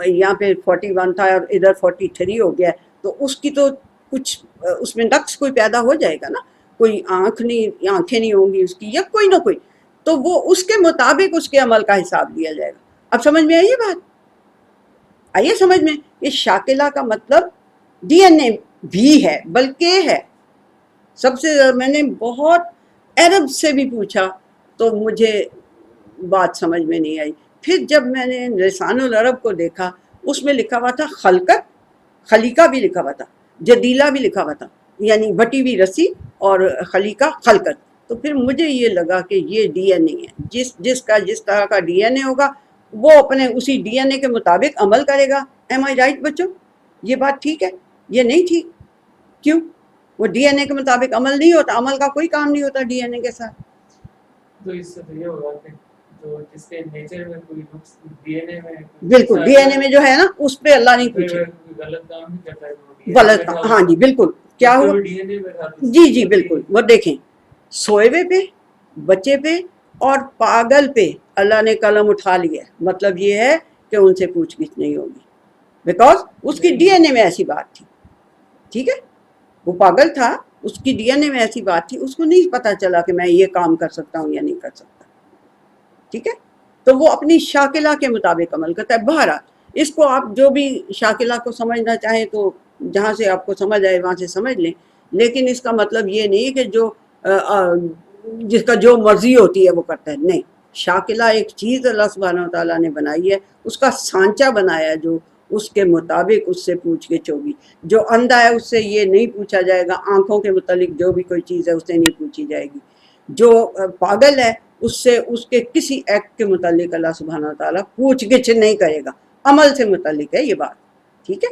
یہاں پہ 41 تھا اور ادھر 43 ہو گیا، تو اس کی تو کچھ اس میں نقص کوئی پیدا ہو جائے گا نا، کوئی آنکھیں نہیں ہوں گی اس کی، یا کوئی نہ کوئی، تو وہ اس کے مطابق اس کے عمل کا حساب لیا جائے گا. اب سمجھ میں آئیے بات، آئیے سمجھ میں. یہ شاکلہ کا مطلب ڈی این اے بھی ہے، بلکہ ہے. سب سے میں نے بہت عرب سے بھی پوچھا تو مجھے بات سمجھ میں نہیں آئی. پھر جب میں نے لسان العرب کو دیکھا، اس میں لکھا ہوا تھا خلقت، خلیقہ بھی لکھا ہوا تھا، جدیلہ بھی لکھا ہوا تھا، یعنی بٹی ہوئی رسی، اور خلیقہ خلقت. تو پھر مجھے یہ لگا کہ یہ ڈی این اے ہے، جس طرح کا ڈی این اے ہوگا وہ اپنے اسی ڈی این اے کے مطابق عمل کرے گا. ایم آئی رائٹ بچوں؟ یہ بات ٹھیک ہے؟ یہ نہیں ٹھیک. کیوں؟ وہ ڈی این اے کے مطابق عمل نہیں ہوتا، عمل کا کوئی کام نہیں ہوتا ڈی این اے کے ساتھ. تو اس سے تو یہ ہوگا کہ جو جس کے نیچر میں کوئی نقص ڈی این اے میں، بالکل ڈی این اے میں جو ہے نا اس پہ اللہ نہیں پوچھے. غلط کام نہیں کرتا ہے، غلط کام، ہاں جی بالکل. کیا ہوا؟ ڈی این اے میں تھا. جی بالکل. وہ دیکھیں، سوئے ہوئے پہ، بچے پہ اور پاگل پہ اللہ نے قلم اٹھا لیا. مطلب یہ ہے کہ ان سے پوچھ گچھ نہیں ہوگی، بیکاز اس کی ڈی این اے میں ایسی بات تھی. ٹھیک ہے، وہ پاگل تھا، اس کی ڈی این اے میں ایسی بات تھی، اس کو نہیں پتا چلا کہ میں یہ کام کر سکتا ہوں یا نہیں کر سکتا. ٹھیک ہے، تو وہ اپنی شاکلہ کے مطابق عمل کرتا ہے. بہرحال اس کو آپ جو بھی شاکلہ کو سمجھنا چاہیں تو جہاں سے آپ کو سمجھ آئے وہاں سے سمجھ لیں، لیکن اس کا مطلب یہ نہیں کہ جو جس کا جو مرضی ہوتی ہے وہ کرتا ہے. نہیں، شاکلہ ایک چیز اللہ سبحانہ و تعالیٰ نے بنائی ہے، اس کا سانچہ بنایا ہے، جو اس کے مطابق اس سے پوچھ گچھ ہوگی. جو اندھا ہے اس سے یہ نہیں پوچھا جائے گا، آنکھوں کے متعلق جو بھی کوئی چیز ہے اس سے نہیں پوچھی جائے گی. جو پاگل ہے اس سے اس کے کسی ایکٹ کے متعلق اللہ سبحانہ و تعالیٰ پوچھ گچھ نہیں کرے گا. عمل سے متعلق ہے یہ بات. ٹھیک ہے،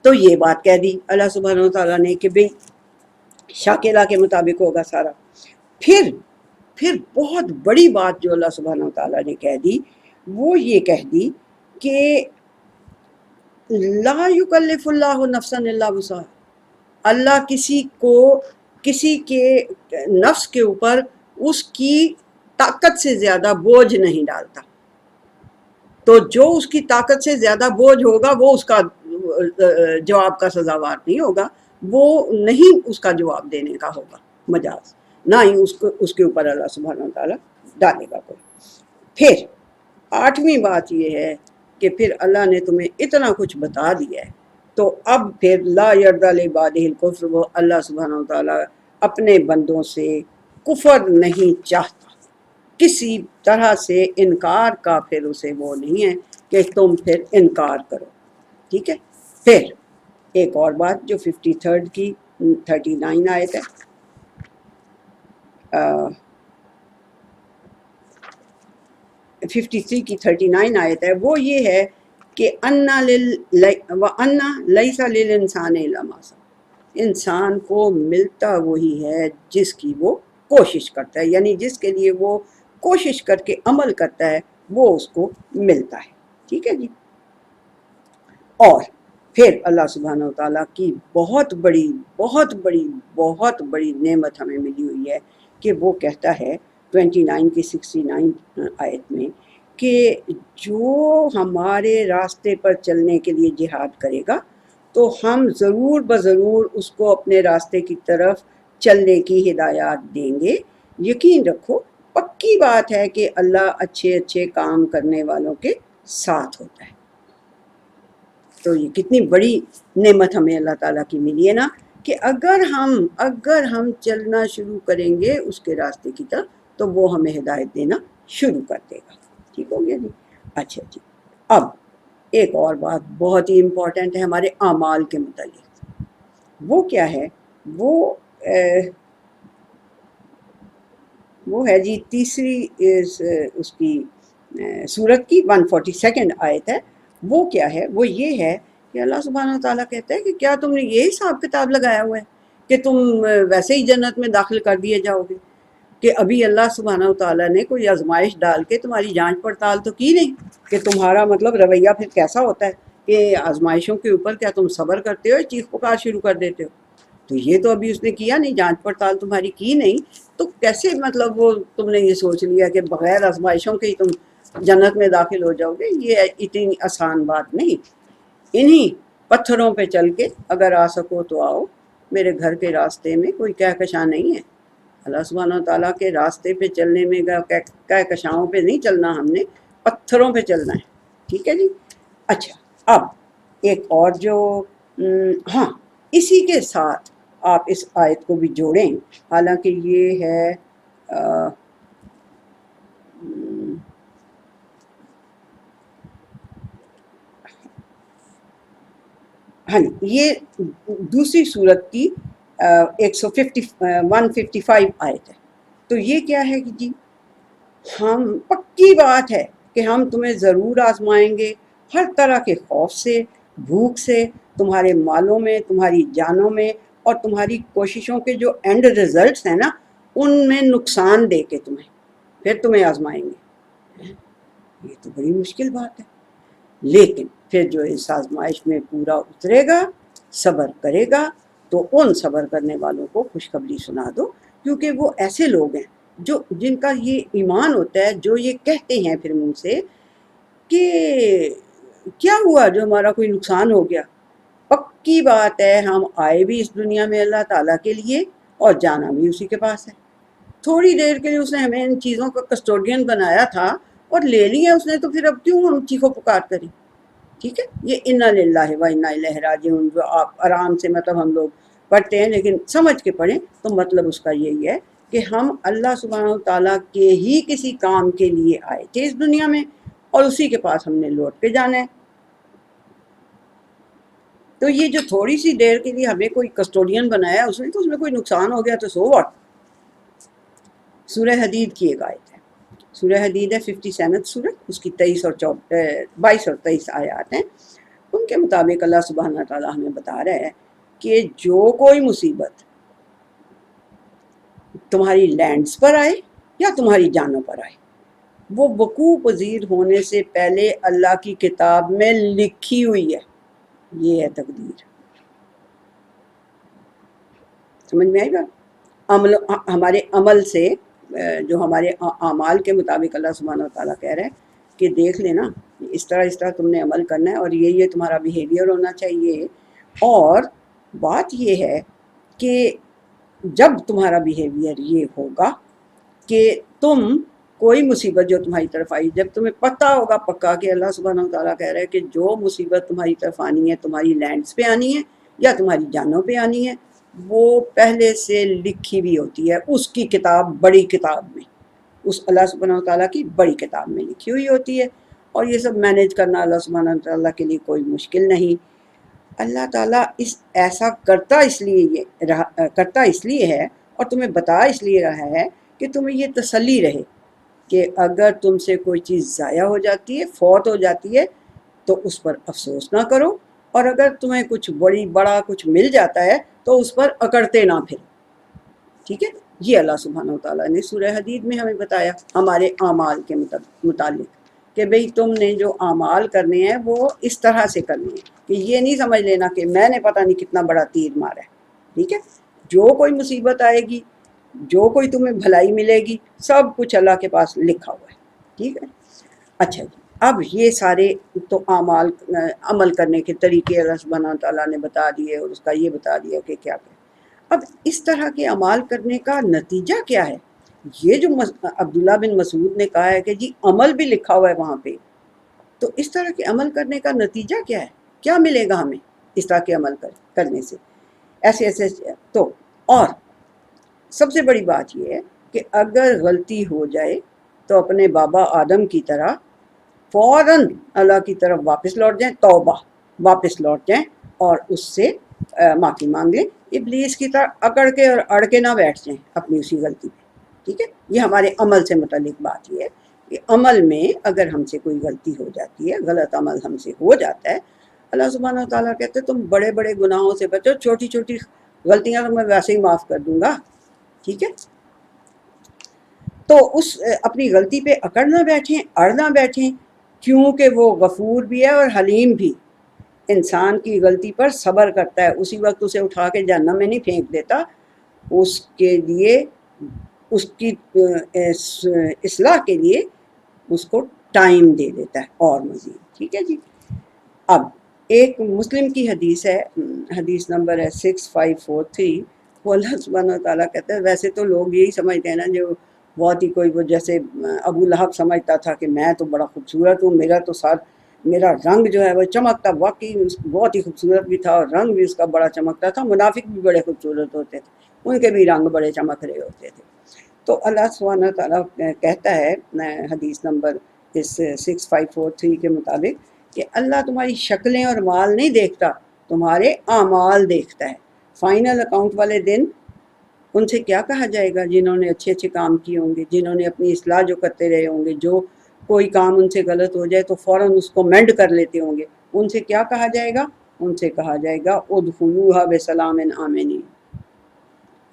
تو یہ بات کہہ دی اللہ سبحانہ و تعالیٰ نے کہ بھئی شاکلہ کے مطابق ہوگا سارا. پھر بہت بڑی بات جو اللہ سبحانہ و تعالیٰ نے کہہ دی، وہ یہ کہہ دی کہ لا یکلف اللہ نفسا الا وسعہا. اللہ کسی کے نفس کے اوپر اس کی طاقت سے زیادہ بوجھ نہیں ڈالتا. تو جو اس کی طاقت سے زیادہ بوجھ ہوگا وہ اس کا جواب کا سزاوار نہیں ہوگا، وہ نہیں اس کا جواب دینے کا ہوگا مجاز، نہ ہی اس کے اوپر اللہ سبحانہ وتعالیٰ ڈالے گا کوئی. پھر 8ویں بات یہ ہے کہ پھر اللہ نے تمہیں اتنا کچھ بتا دیا ہے، تو اب پھر لا یرضی لعبادہ الکفر، وہ اللہ سبحانہ وتعالیٰ اپنے بندوں سے کفر نہیں چاہتا. کسی طرح سے انکار کا پھر اسے وہ نہیں ہے کہ تم پھر انکار کرو. ٹھیک ہے، پھر ایک اور بات جو 53 کی 39 آیت ہے، 53 کی 39 آیت ہے، وہ یہ ہے کہ وَأَنَّ لَيْسَ لِلْإِنسَانِ إِلَّا مَا سَعَى. انسان کو ملتا وہی ہے جس کی وہ کوشش کرتا ہے، یعنی جس کے لیے وہ کوشش کر کے عمل کرتا ہے وہ اس کو ملتا ہے. ٹھیک ہے جی. اور پھر اللہ سبحانہ وتعالیٰ کی بہت بڑی نعمت ہمیں ملی ہوئی ہے کہ وہ کہتا ہے 29 کی 69 آیت میں کہ جو ہمارے راستے پر چلنے کے لیے جہاد کرے گا تو ہم ضرور بضرور اس کو اپنے راستے کی طرف چلنے کی ہدایات دیں گے. یقین رکھو، پکی بات ہے کہ اللہ اچھے کام کرنے والوں کے ساتھ ہوتا ہے. تو یہ کتنی بڑی نعمت ہمیں اللہ تعالیٰ کی ملی ہے نا، کہ اگر ہم چلنا شروع کریں گے اس کے راستے کی طرف تو وہ ہمیں ہدایت دینا شروع کر دے گا. ٹھیک ہو گیا جی. اچھا جی، اب ایک اور بات بہت ہی امپورٹنٹ ہے ہمارے اعمال کے متعلق. وہ کیا ہے؟ وہ ہے جی تیسری اس کی سورت کی 142 آیت ہے. وہ کیا ہے؟ وہ یہ ہے کہ اللہ سبحانہ تعالیٰ کہتا ہے کہ کیا تم نے یہ حساب کتاب لگایا ہوا ہے کہ تم ویسے ہی جنت میں داخل کر دیے جاؤ گے؟ کہ ابھی اللہ سبحانہ تعالیٰ نے کوئی آزمائش ڈال کے تمہاری جانچ پڑتال تو کی نہیں کہ تمہارا مطلب رویہ پھر کیسا ہوتا ہے کہ آزمائشوں کے اوپر کیا تم صبر کرتے ہو، چیخ پکار شروع کر دیتے ہو؟ تو یہ تو ابھی اس نے کیا نہیں، جانچ پڑتال تمہاری کی نہیں، تو کیسے مطلب وہ تم نے یہ سوچ لیا کہ بغیر آزمائشوں کے ہی تم جنت میں داخل ہو جاؤ گے؟ یہ اتنی آسان بات نہیں۔ انہی پتھروں پہ چل کے اگر آ سکو تو آؤ، میرے گھر کے راستے میں کوئی کہکشاں نہیں ہے۔ اللہ سبحانہ تعالیٰ کے راستے پہ چلنے میں کہکشاؤں پہ نہیں چلنا، ہم نے پتھروں پہ چلنا ہے، ٹھیک ہے جی۔ اچھا، اب ایک اور جو ہاں، اسی کے ساتھ آپ اس آیت کو بھی جوڑیں، حالانکہ یہ ہے ہاں یہ دوسری صورت کی 155 آیت ہے۔ تو یہ کیا ہے کہ جی، ہم پکی بات ہے کہ ہم تمہیں ضرور آزمائیں گے، ہر طرح کے خوف سے، بھوک سے، تمہارے مالوں میں، تمہاری جانوں میں، اور تمہاری کوششوں کے جو اینڈ ریزلٹس ہیں نا ان میں نقصان دے کے پھر تمہیں آزمائیں گے۔ یہ تو بڑی مشکل بات ہے، لیکن پھر جو اس آزمائش میں پورا اترے گا، صبر کرے گا، تو ان صبر کرنے والوں کو خوشخبری سنا دو، کیونکہ وہ ایسے لوگ ہیں جن کا یہ ایمان ہوتا ہے، جو یہ کہتے ہیں پھر منہ سے کہ کیا ہوا جو ہمارا کوئی نقصان ہو گیا؟ پکی بات ہے، ہم آئے بھی اس دنیا میں اللہ تعالیٰ کے لیے اور جانا بھی اسی کے پاس ہے۔ تھوڑی دیر کے لیے اس نے ہمیں ان چیزوں کا کسٹوڈین بنایا تھا اور لے لیا اس نے، تو پھر اب کیوں ہم چیخو پکار کریں؟ ٹھیک ہے، یہ انا للہ و انا الیہ راجعون جو آپ آرام سے مطلب ہم لوگ پڑھتے ہیں، لیکن سمجھ کے پڑھیں تو مطلب اس کا یہی ہے کہ ہم اللہ سبحانہ تعالیٰ کے ہی کسی کام کے لیے آئے تھے اس دنیا میں، اور اسی کے پاس ہم نے لوٹ کے جانا ہے۔ تو یہ جو تھوڑی سی دیر کے لیے ہمیں کوئی کسٹوڈین بنایا اس نے، تو اس میں کوئی نقصان ہو گیا تو سو واٹ۔ سورہ حدید کی ایک آیت ہے، سورہ حدید ہے 57 سورہ، اس کی 22 اور 23 آیات ہیں۔ ان کے مطابق اللہ سبحانہ تعالیٰ ہمیں بتا رہا ہے کہ جو کوئی مصیبت تمہاری لینڈز پر آئے یا تمہاری جانوں پر آئے، وہ وقوع پذیر ہونے سے پہلے اللہ کی کتاب میں لکھی ہوئی ہے۔ یہ ہے تقدیر۔ سمجھ میں آئی بات؟ ہمارے عمل سے، جو ہمارے اعمال کے مطابق اللہ سبحانہ تعالیٰ کہہ رہے ہیں کہ دیکھ لینا، اس طرح تم نے عمل کرنا ہے، اور یہ تمہارا بیہیویئر ہونا چاہیے۔ اور بات یہ ہے کہ جب تمہارا بیہیویئر یہ ہوگا کہ تم کوئی مصیبت جو تمہاری طرف آئی، جب تمہیں پتہ ہوگا پکا کہ اللہ سبحانہ تعالیٰ کہہ رہے ہیں کہ جو مصیبت تمہاری طرف آنی ہے، تمہاری لینڈز پہ آنی ہے یا تمہاری جانوں پہ آنی ہے، وہ پہلے سے لکھی بھی ہوتی ہے اس کی کتاب، بڑی کتاب میں، اس اللہ سبحانہ تعالیٰ کی بڑی کتاب میں لکھی ہوئی ہوتی ہے۔ اور یہ سب مینیج کرنا اللہ سبحانہ تعالیٰ کے لیے کوئی مشکل نہیں۔ اللہ تعالیٰ ایسا کرتا اس لیے ہے اور تمہیں بتا اس لیے رہا ہے کہ تمہیں یہ تسلی رہے کہ اگر تم سے کوئی چیز ضائع ہو جاتی ہے، فوت ہو جاتی ہے، تو اس پر افسوس نہ کرو، اور اگر تمہیں کچھ بڑا کچھ مل جاتا ہے تو اس پر اکڑتے نہ پھرو۔ ٹھیک ہے، یہ اللہ سبحانہ تعالیٰ نے سورہ حدید میں ہمیں بتایا ہمارے اعمال کے متعلق کہ بھئی تم نے جو اعمال کرنے ہیں وہ اس طرح سے کرنے ہیں، کہ یہ نہیں سمجھ لینا کہ میں نے پتہ نہیں کتنا بڑا تیر مارا ہے۔ ٹھیک ہے، جو کوئی مصیبت آئے گی، جو کوئی تمہیں بھلائی ملے گی، سب کچھ اللہ کے پاس لکھا ہوا ہے۔ ٹھیک ہے، اچھا جی، اب یہ سارے تو عمل کرنے کے طریقے اللہ سبحانہ تعالیٰ نے بتا دیے، اور اس کا یہ بتا دیا کہ کیا کہ اب اس طرح کے اعمال کرنے کا نتیجہ کیا ہے؟ یہ جو عبداللہ بن مسعود نے کہا ہے کہ جی عمل بھی لکھا ہوا ہے وہاں پہ، تو اس طرح کے عمل کرنے کا نتیجہ کیا ہے؟ کیا ملے گا ہمیں اس طرح کے عمل کرنے سے؟ ایسے تو اور سب سے بڑی بات یہ ہے کہ اگر غلطی ہو جائے تو اپنے بابا آدم کی طرح فوراً اللہ کی طرف واپس لوٹ جائیں، توبہ، واپس لوٹ جائیں اور اس سے معافی مانگ لیں، ابلیس کی طرح اکڑ کے اور اڑ کے نہ بیٹھ جائیں اپنی اسی غلطی پہ۔ ٹھیک ہے، یہ ہمارے عمل سے متعلق بات یہ ہے۔ کہ عمل میں اگر ہم سے کوئی غلطی ہو جاتی ہے، غلط عمل ہم سے ہو جاتا ہے، اللہ سبحانہ و تعالیٰ کہتے ہیں تم بڑے بڑے گناہوں سے بچو، چھوٹی چھوٹی غلطیاں تو میں ویسے ہی معاف کر دوں گا، ٹھیک ہے؟ تو اس اپنی غلطی پہ اکڑ نہ بیٹھیں، اڑ نہ بیٹھیں، کیونکہ وہ غفور بھی ہے اور حلیم بھی، انسان کی غلطی پر صبر کرتا ہے، اسی وقت اسے اٹھا کے جہنم میں نہیں پھینک دیتا، اس کے لیے اس کی اصلاح کے لیے اس کو ٹائم دے دیتا ہے اور مزید، ٹھیک ہے جی۔ اب ایک مسلم کی حدیث ہے، حدیث نمبر ہے 6543، وہ اللہ سبحانہ و تعالیٰ کہتا ہے، ویسے تو لوگ یہی سمجھتے ہیں نا، جو بہت ہی کوئی وہ جیسے ابو لہب سمجھتا تھا کہ میں تو بڑا خوبصورت ہوں، میرا رنگ جو ہے وہ چمکتا، واقعی بہت ہی خوبصورت بھی تھا اور رنگ بھی اس کا بڑا چمکتا تھا، منافق بھی بڑے خوبصورت ہوتے تھے، ان کے بھی رنگ بڑے چمک رہے ہوتے تھے۔ تو اللہ سبحانہ تعالیٰ کہتا ہے حدیث نمبر اس 6543 کے مطابق کہ اللہ تمہاری شکلیں اور مال نہیں دیکھتا، تمہارے اعمال دیکھتا ہے۔ فائنل اکاؤنٹ والے دن ان سے کیا کہا جائے گا؟ جنہوں نے اچھے اچھے کام کیے ہوں گے، جنہوں نے اپنی اصلاح جو کرتے رہے ہوں گے، جو کوئی کام ان سے غلط ہو جائے تو فوراً اس کو مینڈ کر لیتے ہوں گے، ان سے کیا کہا جائے گا؟ ان سے کہا جائے گا ادخلوها بسلام آمنین،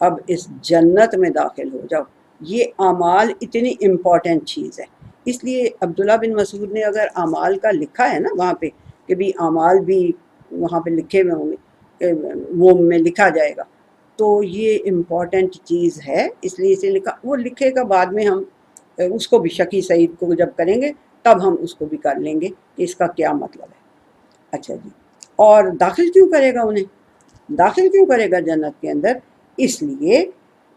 اب اس جنت میں داخل ہو جاؤ۔ یہ اعمال اتنی امپورٹنٹ چیز ہے، اس لیے عبداللہ بن مسعود نے اگر اعمال کا لکھا ہے نا وہاں پہ کہ بھی اعمال بھی وہاں پہ لکھے ہوئے ہوں گے، وہ میں لکھا جائے گا، تو یہ امپورٹنٹ چیز ہے، اس لیے اسے لکھا، وہ لکھے گا بعد میں ہم اس کو بھی شکی سعید کو جب کریں گے تب ہم اس کو بھی کر لیں گے کہ اس کا کیا مطلب ہے۔ اچھا جی، اور داخل کیوں کرے گا انہیں؟ داخل کیوں کرے گا جنت کے اندر؟ اس لیے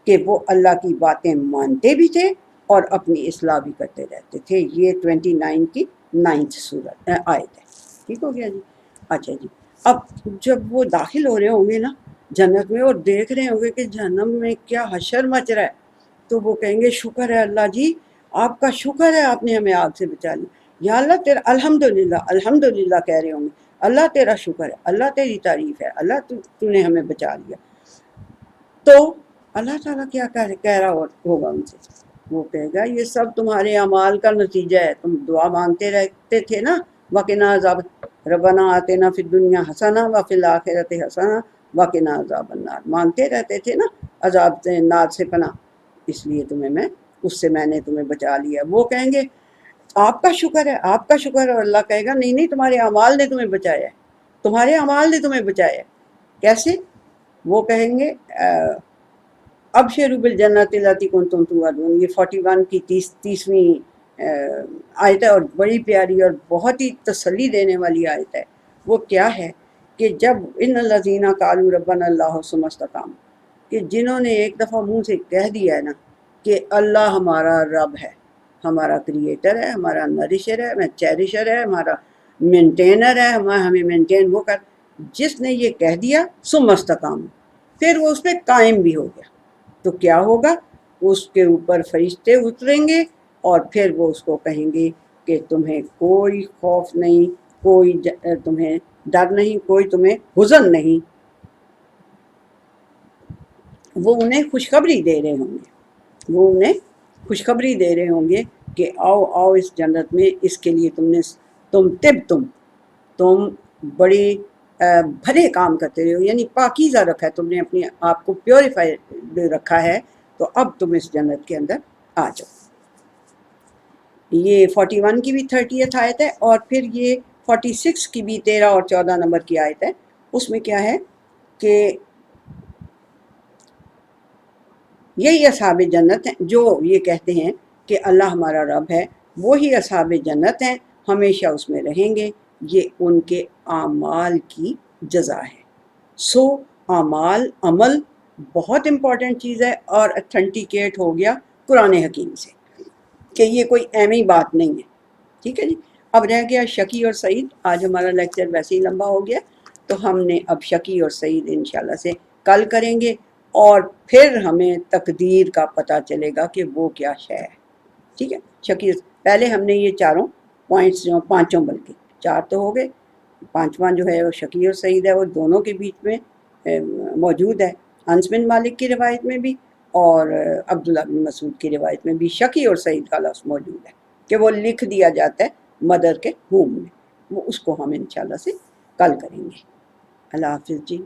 کہ وہ اللہ کی باتیں مانتے بھی تھے اور اپنی اصلاح بھی کرتے رہتے تھے۔ یہ 29 کی 9th سورت آیت ہے، ٹھیک ہو گیا جی۔ اچھا جی، اب جب وہ داخل ہو رہے ہوں گے نا جنت میں اور دیکھ رہے ہوں گے کہ جہنم میں کیا حشر مچ رہا ہے، تو وہ کہیں گے شکر ہے اللہ جی، آپ کا شکر ہے، آپ نے ہمیں آگ سے بچا لیا، یا اللہ تیرا الحمدللہ، الحمدللہ کہہ رہے ہوں گے، اللہ تیرا شکر ہے، اللہ تیری تعریف ہے، اللہ تو نے ہمیں بچا لیا۔ تو اللہ تعالیٰ کیا کہہ رہا ہوگا ان سے؟ وہ کہے گا یہ سب تمہارے اعمال کا نتیجہ ہے، تم دعا مانگتے رہتے تھے نا، وقنا عذاب ربنا آتنا فی الدنیا حسنہ وفی الآخرۃ حسنہ وقنا عذاب النار، مانگتے رہتے تھے نا عذاب سے، نار سے پناہ، اس لیے میں نے تمہیں بچا لیا۔ وہ کہیں گے آپ کا شکر ہے، آپ کا شکر ہے، اور اللہ کہے گا نہیں نہیں، تمہارے اعمال نے تمہیں بچایا ہے، تمہارے اعمال نے تمہیں بچایا ہے۔ کیسے؟ وہ کہیں گے ابشروا بالجنۃ التی کنتم توعدون، یہ 41 کی 30ویں آیت ہے، اور بڑی پیاری اور بہت ہی تسلی دینے والی آیت ہے۔ وہ کیا ہے کہ جب ان الذین قالوا ربنا اللہ ثم استقاموا، کہ جنہوں نے ایک دفعہ منہ سے کہہ دیا ہے نا کہ اللہ ہمارا رب ہے، ہمارا کریٹر ہے، ہمارا نرشر ہے، چیریشر ہے، ہمارا مینٹینر ہے، ہمیں مینٹین وہ کر، جس نے یہ کہہ دیا ثم استقاموا، پھر وہ اس پہ قائم بھی ہو گیا، تو کیا ہوگا؟ اس کے اوپر فرشتے اتریں گے اور پھر وہ اس کو کہیں گے کہ تمہیں کوئی خوف نہیں، کوئی تمہیں ڈر نہیں، کوئی تمہیں حزن نہیں، وہ انہیں خوشخبری دے رہے ہوں گے، وہ انہیں خوشخبری دے رہے ہوں گے کہ آؤ آؤ اس جنت میں، اس کے لیے تم بڑی بھلے کام کرتے رہے ہو، یعنی پاکیزہ رکھا ہے تم نے، اپنے آپ کو پیوریفائی رکھا ہے، تو اب تم اس جنت کے اندر آ جاؤ۔ یہ 41 کی بھی 30th آیت ہے، اور پھر یہ 46 کی بھی 13 اور 14 نمبر کی آیت ہے۔ اس میں کیا ہے کہ یہی اصحاب جنت ہیں جو یہ کہتے ہیں کہ اللہ ہمارا رب ہے، وہی اصحاب جنت ہیں، ہمیشہ اس میں رہیں گے، یہ ان کے اعمال کی جزا ہے۔ سو اعمال، عمل بہت امپورٹنٹ چیز ہے، اور اتھینٹیکیٹ ہو گیا قرآن حکیم سے کہ یہ کوئی اہمی بات نہیں ہے، ٹھیک ہے جی۔ اب رہ گیا شقی اور سعید، آج ہمارا لیکچر ویسے ہی لمبا ہو گیا، تو ہم نے اب شقی اور سعید انشاءاللہ سے کل کریں گے، اور پھر ہمیں تقدیر کا پتہ چلے گا کہ وہ کیا شے ہے، ٹھیک ہے۔ شقی، پہلے ہم نے یہ چاروں پوائنٹس، پانچوں بلکہ 4 تو ہو گئے، 5واں جو ہے وہ شقی اور سعید ہے، وہ دونوں کے بیچ میں موجود ہے، انس بن مالک کی روایت میں بھی اور عبداللہ بن مسعود کی روایت میں بھی شقی اور سعید کا لفظ موجود ہے کہ وہ لکھ دیا جاتا ہے مدر کے ہوم میں، وہ اس کو ہم انشاءاللہ سے کل کریں گے۔ اللہ حافظ جی۔